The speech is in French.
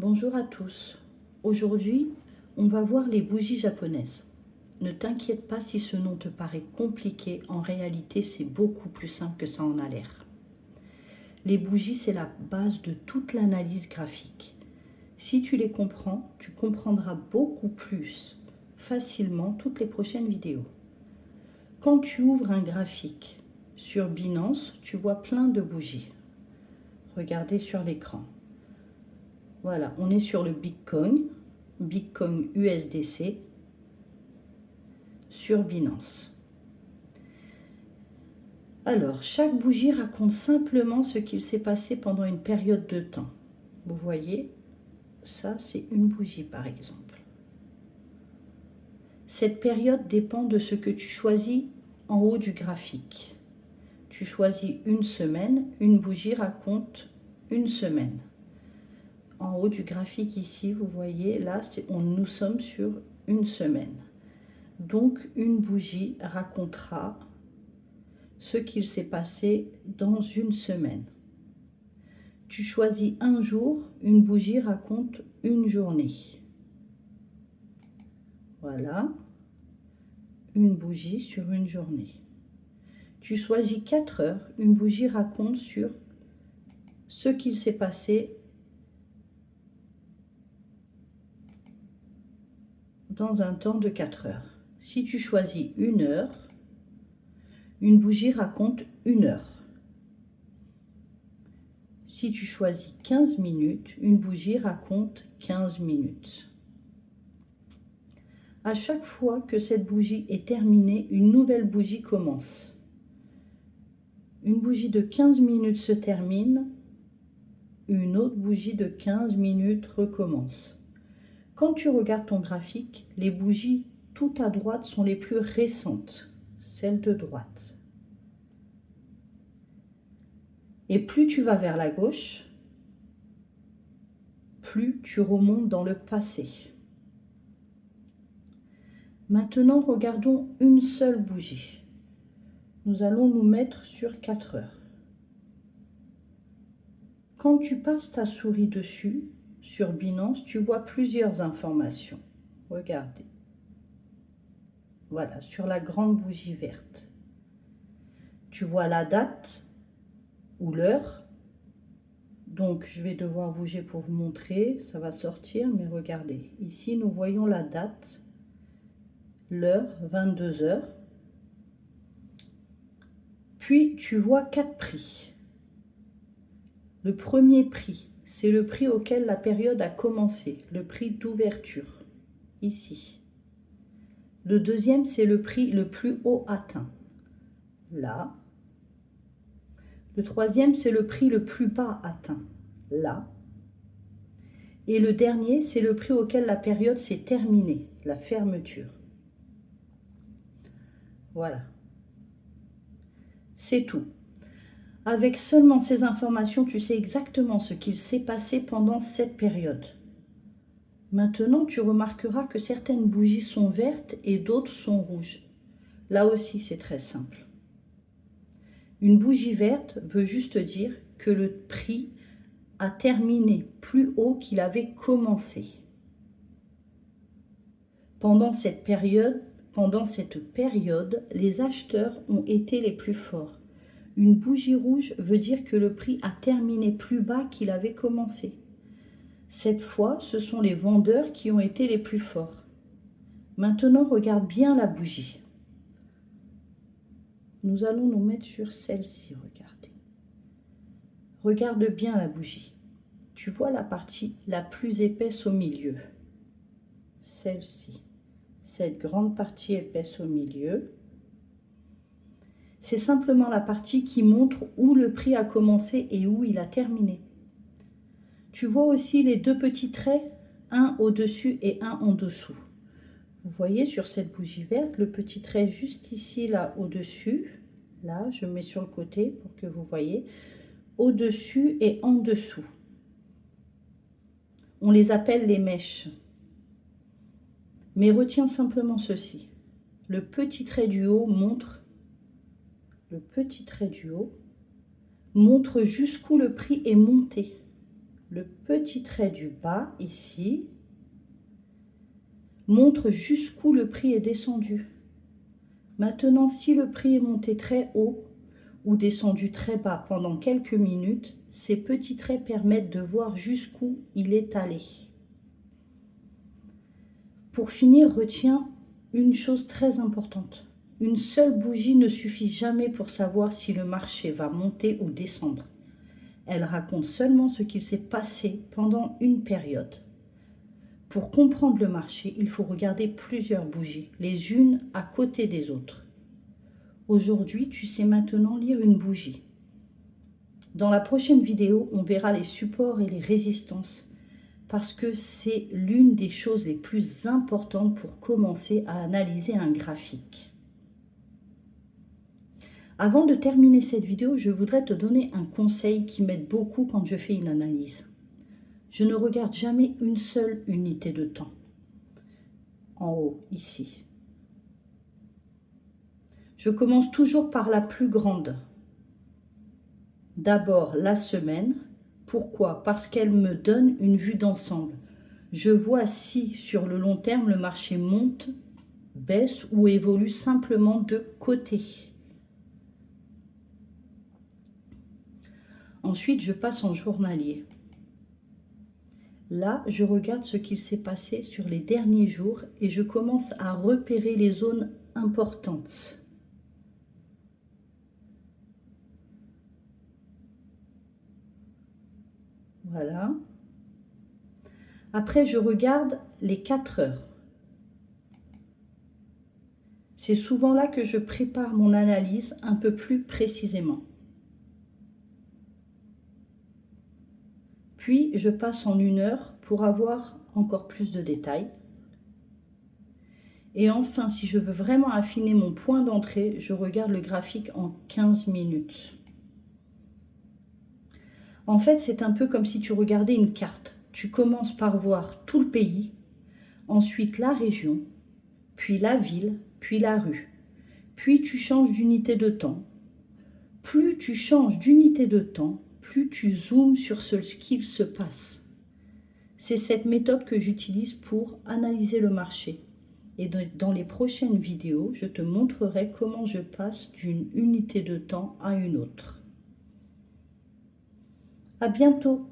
Bonjour à tous. Aujourd'hui, on va voir les bougies japonaises. Ne t'inquiète pas si ce nom te paraît compliqué, en réalité c'est beaucoup plus simple que ça en a l'air. Les bougies, c'est la base de toute l'analyse graphique. Si tu les comprends, tu comprendras beaucoup plus facilement toutes les prochaines vidéos. Quand tu ouvres un graphique sur Binance, tu vois plein de bougies. Regardez sur l'écran. Voilà, on est sur le Bitcoin USDC sur Binance. Alors, chaque bougie raconte simplement ce qu'il s'est passé pendant une période de temps. Vous voyez, ça c'est une bougie par exemple. Cette période dépend de ce que tu choisis en haut du graphique. Tu choisis une semaine, une bougie raconte une semaine. En haut du graphique ici, vous voyez, là, nous sommes sur une semaine. Donc, une bougie racontera ce qu'il s'est passé dans une semaine. Tu choisis un jour, une bougie raconte une journée. Voilà, une bougie sur une journée. Tu choisis 4 heures, une bougie raconte sur ce qu'il s'est passé dans un temps de 4 heures. Si tu choisis 1 heure, une bougie raconte 1 heure. Si tu choisis 15 minutes, une bougie raconte 15 minutes. À chaque fois que cette bougie est terminée, une nouvelle bougie commence. Une bougie de 15 minutes se termine, une autre bougie de 15 minutes recommence. Quand tu regardes ton graphique, les bougies tout à droite sont les plus récentes, celles de droite. Et plus tu vas vers la gauche, plus tu remontes dans le passé. Maintenant, regardons une seule bougie. Nous allons nous mettre sur 4 heures. Quand tu passes ta souris dessus, sur Binance, tu vois plusieurs informations. Regardez. Voilà, sur la grande bougie verte. Tu vois la date ou l'heure. Donc, je vais devoir bouger pour vous montrer. Ça va sortir, mais regardez. Ici, nous voyons la date, l'heure, 22 heures. Puis, tu vois 4 prix. Le premier prix, c'est le prix auquel la période a commencé, le prix d'ouverture, ici. Le deuxième, c'est le prix le plus haut atteint, là. Le troisième, c'est le prix le plus bas atteint, là. Et le dernier, c'est le prix auquel la période s'est terminée, la fermeture. Voilà. C'est tout. Avec seulement ces informations, tu sais exactement ce qu'il s'est passé pendant cette période. Maintenant, tu remarqueras que certaines bougies sont vertes et d'autres sont rouges. Là aussi, c'est très simple. Une bougie verte veut juste dire que le prix a terminé plus haut qu'il avait commencé. Pendant cette période, les acheteurs ont été les plus forts. Une bougie rouge veut dire que le prix a terminé plus bas qu'il avait commencé. Cette fois, ce sont les vendeurs qui ont été les plus forts. Maintenant, regarde bien la bougie. Nous allons nous mettre sur celle-ci, regardez. Regarde bien la bougie. Tu vois la partie la plus épaisse au milieu. Celle-ci. Cette grande partie épaisse au milieu. C'est simplement la partie qui montre où le prix a commencé et où il a terminé. Tu vois aussi les deux petits traits, un au-dessus et un en dessous. Vous voyez sur cette bougie verte, le petit trait juste ici, là, au-dessus. Là, je mets sur le côté pour que vous voyez. Au-dessus et en dessous. On les appelle les mèches. Mais retiens simplement ceci. Le petit trait du haut montre jusqu'où le prix est monté. le petit trait du bas, ici, montre jusqu'où le prix est descendu. Maintenant, si le prix est monté très haut ou descendu très bas pendant quelques minutes, ces petits traits permettent de voir jusqu'où il est allé. Pour finir, retiens une chose très importante. Une seule bougie ne suffit jamais pour savoir si le marché va monter ou descendre. Elle raconte seulement ce qu'il s'est passé pendant une période. Pour comprendre le marché, il faut regarder plusieurs bougies, les unes à côté des autres. Aujourd'hui, tu sais maintenant lire une bougie. Dans la prochaine vidéo, on verra les supports et les résistances parce que c'est l'une des choses les plus importantes pour commencer à analyser un graphique. Avant de terminer cette vidéo, je voudrais te donner un conseil qui m'aide beaucoup quand je fais une analyse. Je ne regarde jamais une seule unité de temps. En haut, ici. Je commence toujours par la plus grande. D'abord la semaine. Pourquoi? Parce qu'elle me donne une vue d'ensemble. Je vois si sur le long terme le marché monte, baisse ou évolue simplement de côté. Ensuite, je passe en journalier. Là, je regarde ce qu'il s'est passé sur les derniers jours et je commence à repérer les zones importantes. Voilà. Après, je regarde les 4 heures. C'est souvent là que je prépare mon analyse un peu plus précisément. Puis, je passe en 1 heure pour avoir encore plus de détails. Et enfin, si je veux vraiment affiner mon point d'entrée, je regarde le graphique en 15 minutes. En fait, c'est un peu comme si tu regardais une carte. Tu commences par voir tout le pays, ensuite la région, puis la ville, puis la rue. Puis tu changes d'unité de temps. Plus tu changes d'unité de temps, plus tu zoomes sur ce qu'il se passe. C'est cette méthode que j'utilise pour analyser le marché. Et dans les prochaines vidéos, je te montrerai comment je passe d'une unité de temps à une autre. À bientôt!